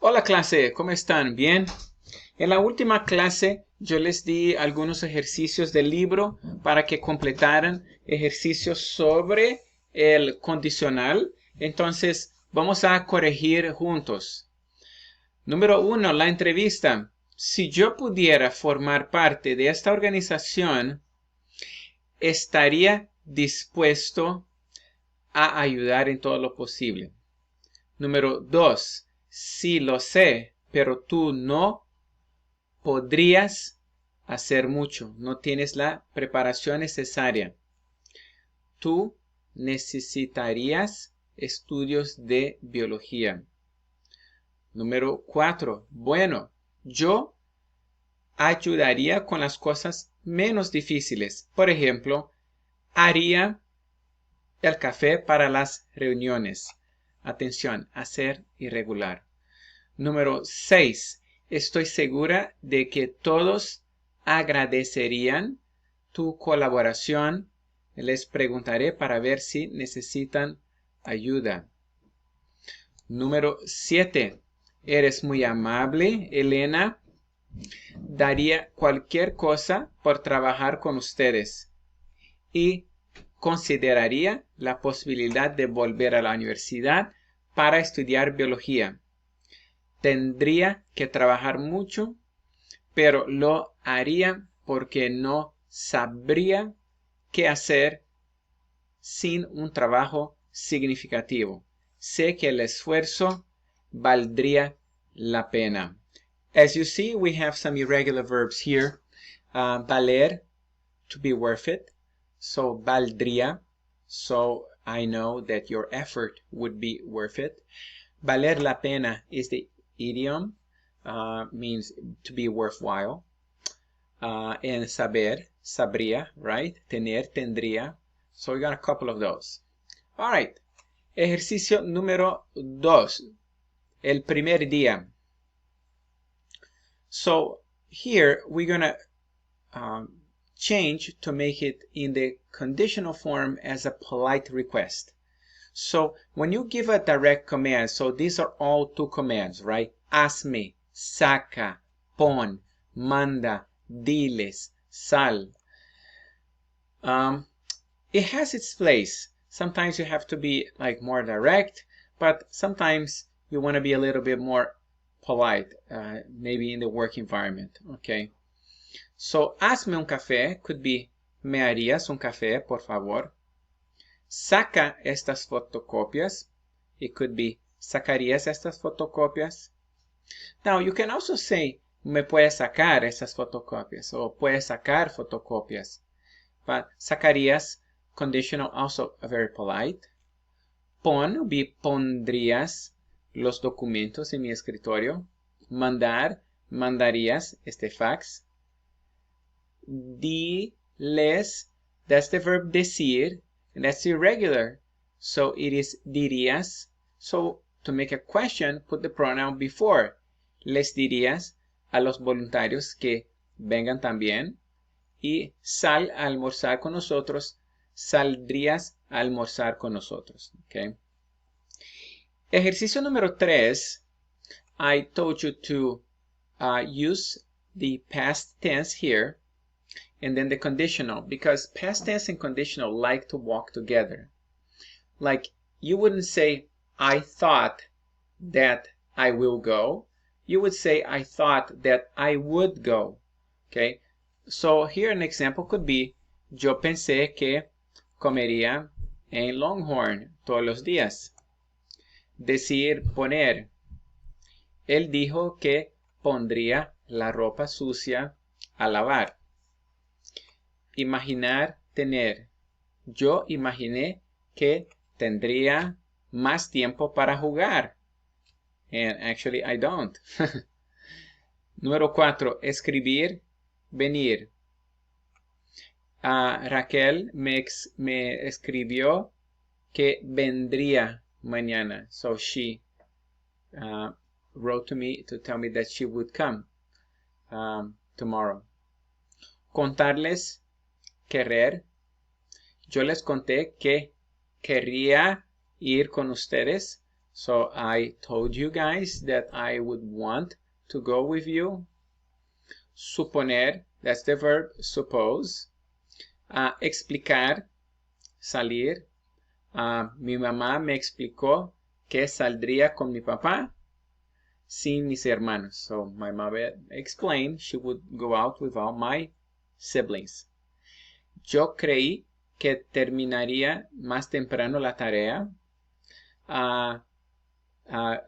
Hola clase, ¿cómo están? ¿Bien? En la última clase yo les di algunos ejercicios del libro para que completaran ejercicios sobre el condicional. Entonces vamos a corregir juntos. Número 1, la entrevista. Si yo pudiera formar parte de esta organización, estaría dispuesto a ayudar en todo lo posible. Número 2, sí lo sé, pero tú no podrías hacer mucho, no tienes la preparación necesaria. Tú necesitarías estudios de biología. Número 4, bueno, yo ayudaría con las cosas menos difíciles. Por ejemplo, haría el café para las reuniones. Atención, hacer irregular. Número 6. Estoy segura de que todos agradecerían tu colaboración. Les preguntaré para ver si necesitan ayuda. Número 7. Eres muy amable, Elena. Daría cualquier cosa por trabajar con ustedes. Y consideraría la posibilidad de volver a la universidad para estudiar biología. Tendría que trabajar mucho, pero lo haría porque no sabría qué hacer sin un trabajo significativo. Sé que el esfuerzo valdría la pena. As you see, we have some irregular verbs here. Valer, to be worth it. So, valdría. So, I know that your effort would be worth it. Valer la pena is the idiom, means to be worthwhile. And saber, sabría, right? Tener, tendría. So we got a couple of those. All right. Ejercicio número 2. El primer día. So here we're going to change to make it in the conditional form as a polite request. So when you give a direct command, so these are all two commands, right? Hazme, saca, pon, manda, diles, sal. It has its place. Sometimes you have to be like more direct, but sometimes you want to be a little bit more polite, maybe in the work environment, okay? So, hazme un café could be, me harías un café, por favor. Saca estas fotocopias. It could be, sacarías estas fotocopias. Now, you can also say, me puedes sacar estas fotocopias, o puedes sacar fotocopias. But sacarías, conditional, also very polite. Pon would be, pondrías los documentos en mi escritorio. Mandar, mandarías este fax. Diles, that's the verb decir, and that's irregular. So it is dirías. So to make a question, put the pronoun before. Les dirías a los voluntarios que vengan también. Y sal a almorzar con nosotros. Saldrías a almorzar con nosotros. Okay. Ejercicio número 3. I told you to use the past tense here. And then the conditional, because past tense and conditional like to walk together. Like, you wouldn't say, I thought that I will go. You would say, I thought that I would go. Okay? So here an example could be, yo pensé que comería en Longhorn todos los días. Decir, poner. Él dijo que pondría la ropa sucia a lavar. Imaginar, tener. Yo imaginé que tendría más tiempo para jugar. And actually I don't. Número 4. Escribir, venir. Raquel me escribió que vendría mañana. So she wrote to me to tell me that she would come tomorrow. Contarles, querer. Yo les conté que quería ir con ustedes. So I told you guys that I would want to go with you. Suponer, that's the verb suppose. Explicar, salir. Mi mamá me explicó que saldría con mi papá sin mis hermanos. So my mother explained she would go out without my siblings. Yo creí que terminaría más temprano la tarea.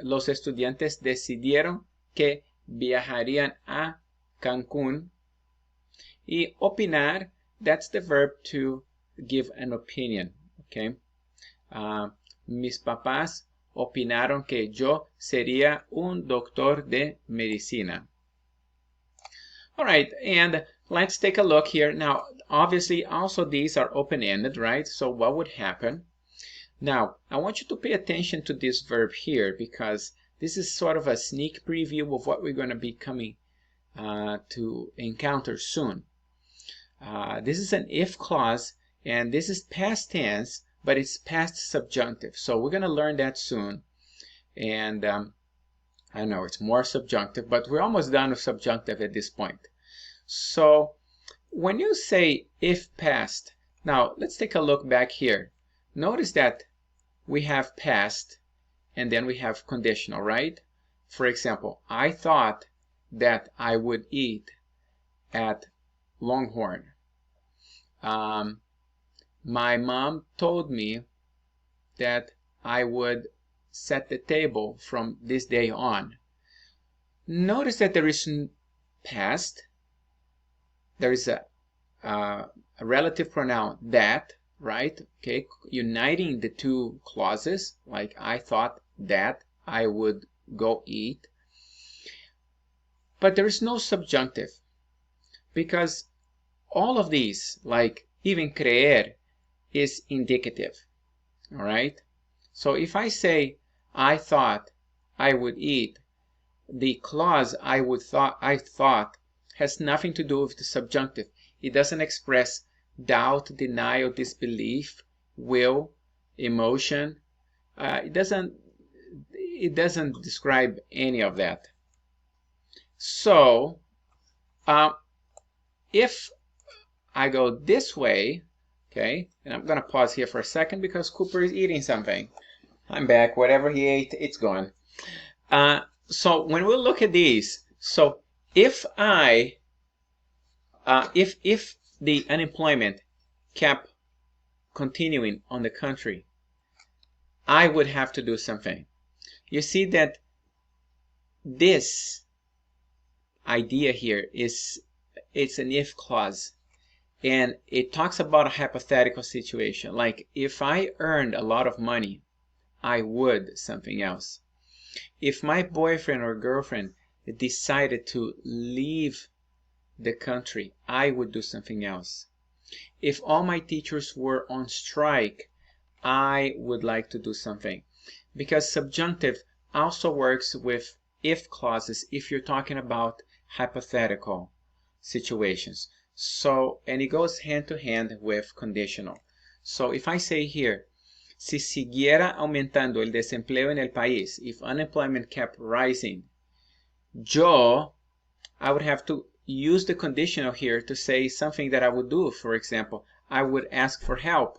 Los estudiantes decidieron que viajarían a Cancún. Y opinar, that's the verb to give an opinion, okay? Mis papás opinaron que yo sería un doctor de medicina. All right, and let's take a look here. Now, obviously, also these are open-ended, right? So what would happen? Now, I want you to pay attention to this verb here because this is sort of a sneak preview of what we're going to be coming to encounter soon. This is an if clause, and this is past tense, but it's past subjunctive. So we're going to learn that soon. And I know it's more subjunctive, but we're almost done with subjunctive at this point. So when you say if past, now let's take a look back here. Notice that we have past and then we have conditional, right? For example, I thought that I would eat at Longhorn. My mom told me that I would set the table from this day on. Notice that there is past, there is a relative pronoun that, right? Okay, uniting the two clauses, like I thought that I would go eat. But there is no subjunctive because all of these, like even creer, is indicative. All right. So if I say I thought I would eat, the clause I thought has nothing to do with the subjunctive. It doesn't express doubt, denial, disbelief, will, emotion. It doesn't describe any of that. So if I go this way, okay, and I'm gonna pause here for a second because Cooper is eating something. I'm back. Whatever he ate, it's gone. So when we look at these, so if if the unemployment kept continuing on the country, I would have to do something. You see that this idea here it's an if clause, and it talks about a hypothetical situation, like if I earned a lot of money, I would something else. If my boyfriend or girlfriend decided to leave the country, I would do something else. If all my teachers were on strike, I would like to do something. Because subjunctive also works with if clauses if you're talking about hypothetical situations. So, and it goes hand to hand with conditional. So if I say here, si siguiera aumentando el desempleo en el país, if unemployment kept rising, I would have to use the conditional here to say something that I would do. For example, I would ask for help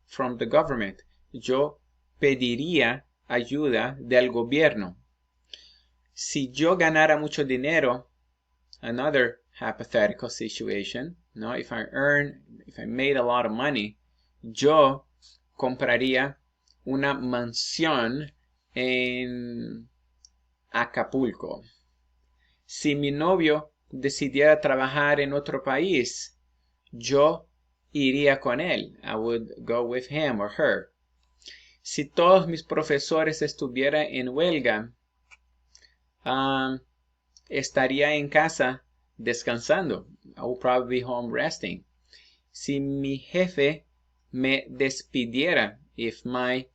from the government. Yo pediría ayuda del gobierno. Si yo ganara mucho dinero, another hypothetical situation, no, if I made a lot of money, yo compraría una mansión en Acapulco. Si mi novio decidiera trabajar en otro país, yo iría con él. I would go with him or her. Si todos mis profesores estuvieran en huelga, estaría en casa descansando. I will probably be home resting. Si mi jefe me despidiera, if my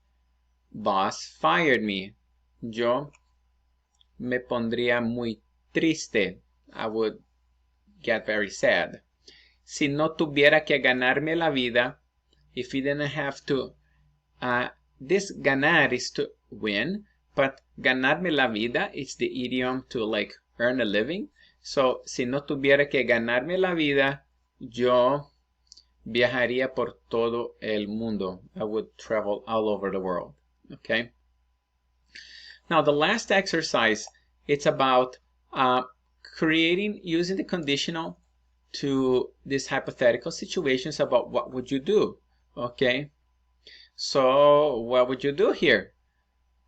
boss fired me, yo me pondría muy triste. I would get very sad. Si no tuviera que ganarme la vida, if he didn't have to, this ganar is to win, but ganarme la vida is the idiom to like earn a living. So, si no tuviera que ganarme la vida, yo viajaría por todo el mundo. I would travel all over the world. Okay. Now, the last exercise, it's about using the conditional to these hypothetical situations about what would you do. Okay. So, what would you do here?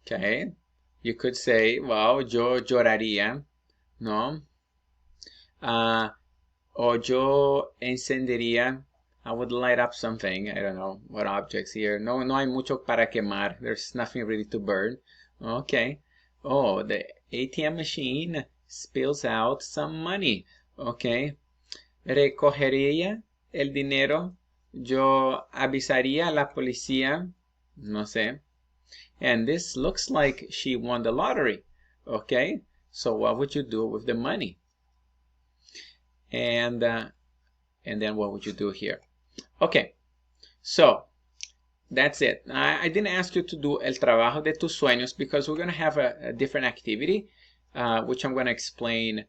Okay. You could say, well, yo lloraría, ¿no? O yo encendería. I would light up something. I don't know what objects here. No hay mucho para quemar. There's nothing really to burn. Okay. Oh, the ATM machine spills out some money. Okay. Recogería el dinero. Yo avisaría a la policía. No sé. And this looks like she won the lottery. Okay. So what would you do with the money? And then what would you do here? Okay, so that's it. I didn't ask you to do el trabajo de tus sueños because we're going to have a different activity, which I'm going to explain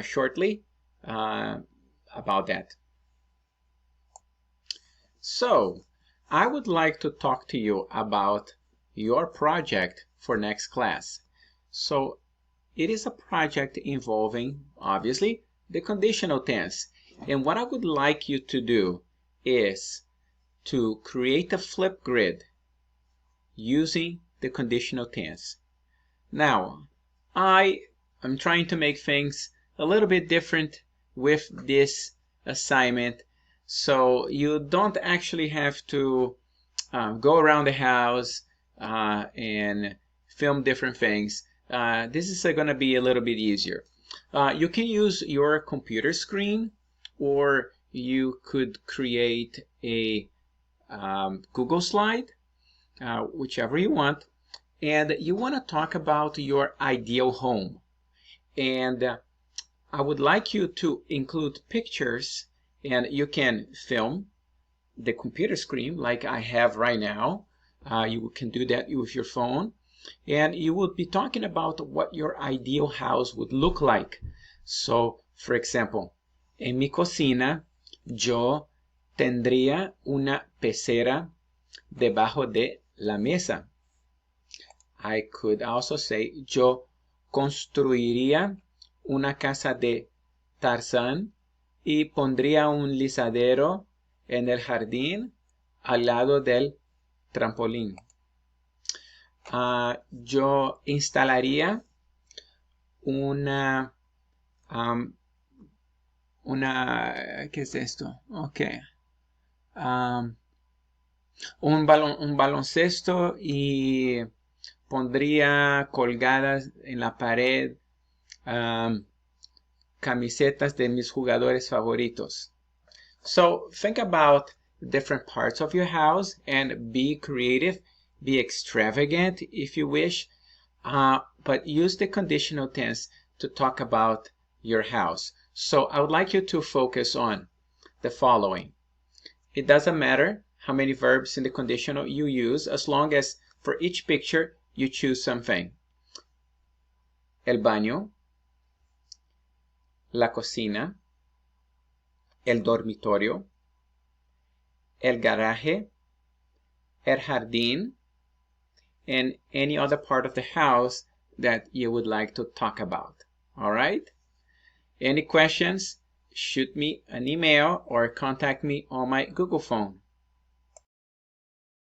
shortly about that. So, I would like to talk to you about your project for next class. So, it is a project involving, obviously, the conditional tense. And what I would like you to do is to create a flip grid using the conditional tense. Now, I am trying to make things a little bit different with this assignment, so you don't actually have to go around the house and film different things. This is going to be a little bit easier. You can use your computer screen, or you could create a Google slide, whichever you want, and you want to talk about your ideal home. And I would like you to include pictures, and you can film the computer screen like I have right now. You can do that with your phone, and you would be talking about what your ideal house would look like. So, for example, en mi cocina yo tendría una pecera debajo de la mesa. I could also say yo construiría una casa de Tarzán y pondría un lisadero en el jardín al lado del trampolín. Yo instalaría ¿qué es esto? Okay. Un baloncesto y pondría colgadas en la pared camisetas de mis jugadores favoritos. So think about different parts of your house and be creative, be extravagant if you wish, but use the conditional tense to talk about your house. So I would like you to focus on the following. It doesn't matter how many verbs in the conditional you use, as long as for each picture you choose something. El baño, la cocina, el dormitorio, el garaje, el jardín, and any other part of the house that you would like to talk about. All right? Any questions? Shoot me an email or contact me on my Google phone.